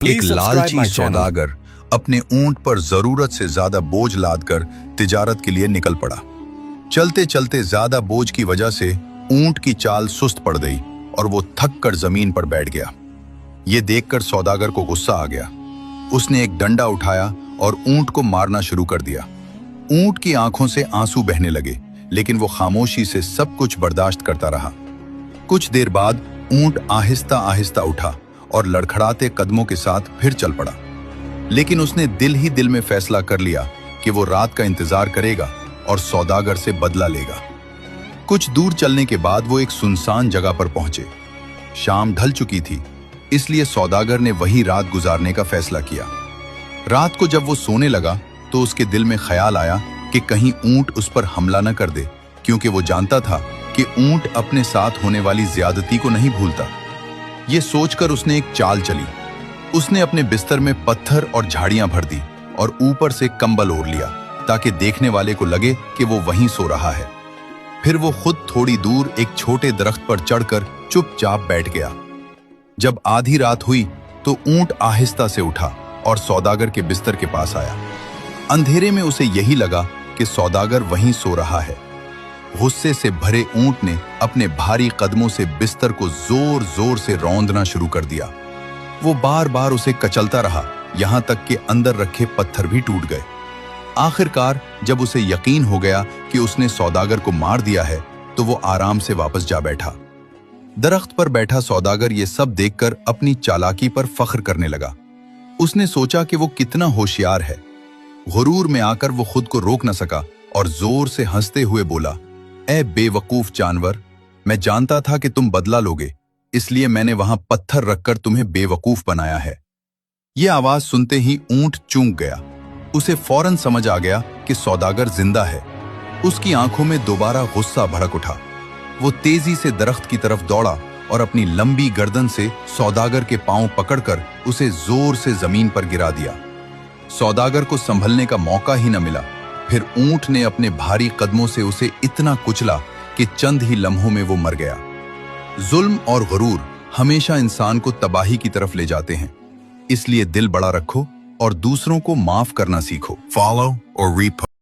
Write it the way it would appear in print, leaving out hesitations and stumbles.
एक लालची सौदागर अपने ऊंट पर जरूरत से ज्यादा बोझ लादकर तिजारत के लिए निकल पड़ा। चलते चलते ज्यादा बोझ की वजह से ऊंट की चाल सुस्त पड़ गई और वो थक कर जमीन पर बैठ गया। ये देखकर सौदागर को गुस्सा आ गया। उसने एक डंडा उठाया और ऊंट को मारना शुरू कर दिया। ऊंट की आंखों से आंसू बहने लगे, लेकिन वो खामोशी से सब कुछ बर्दाश्त करता रहा। कुछ देर बाद ऊंट आहिस्ता आहिस्ता उठा और लड़खड़ाते कदमों के साथ फिर चल पड़ा। लेकिन उसने दिल ही दिल में फैसला कर लिया कि वो रात का इंतजार करेगा और सौदागर से बदला लेगा। कुछ दूर चलने के बाद वो एक सुनसान जगह पर पहुंचे। शाम ढल चुकी थी, इसलिए सौदागर ने वहीं रात गुजारने का फैसला किया। रात को जब वो सोने लगा तो उसके दिल में ख्याल आया कि कहीं ऊंट उस पर हमला न कर दे, क्योंकि वो जानता था कि ऊंट अपने साथ होने वाली ज्यादती को नहीं भूलता। ये सोचकर उसने एक चाल चली। उसने अपने बिस्तर में पत्थर और झाड़ियां भर दी और ऊपर से कंबल ओढ़ लिया ताकि देखने वाले को लगे कि वो वहीं सो रहा है। फिर वो खुद थोड़ी दूर एक छोटे दरख्त पर चढ़कर चुपचाप बैठ गया। जब आधी रात हुई तो ऊंट आहिस्ता से उठा और सौदागर के बिस्तर के पास आया। अंधेरे में उसे यही लगा कि सौदागर वहीं सो रहा है। गुस्से से भरे ऊंट ने अपने भारी कदमों से बिस्तर को जोर जोर से रौंदना शुरू कर दिया। वो बार बार उसे कचलता रहा, यहां तक कि अंदर रखे पत्थर भी टूट गए। आखिरकार जब उसे यकीन हो गया कि उसने सौदागर को मार दिया है, तो वो आराम से वापस जा बैठा। दरख्त पर बैठा सौदागर ये सब देखकर अपनी चालाकी पर फख्र करने लगा। उसने सोचा कि वो कितना होशियार है। गुरूर में आकर वो खुद को रोक न सका और जोर से हंसते हुए बोला, ए बेवकूफ जानवर, मैं जानता था कि तुम बदला लोगे, इसलिए मैंने वहां पत्थर रखकर तुम्हें बेवकूफ बनाया है। ये आवाज सुनते ही ऊंट चूक गया। उसे फौरन समझ आ गया कि सौदागर जिंदा है। उसकी आंखों में दोबारा गुस्सा भड़क उठा। वो तेजी से दरख्त की तरफ दौड़ा और अपनी लंबी गर्दन से सौदागर के पांव पकड़कर उसे जोर से जमीन पर गिरा दिया। सौदागर को संभलने का मौका ही न मिला। फिर ऊंट ने अपने भारी कदमों से उसे इतना कुचला कि चंद ही लम्हों में वो मर गया। जुल्म और गुरूर हमेशा इंसान को तबाही की तरफ ले जाते हैं, इसलिए दिल बड़ा रखो और दूसरों को माफ करना सीखो। फॉलो और रीपोस्ट।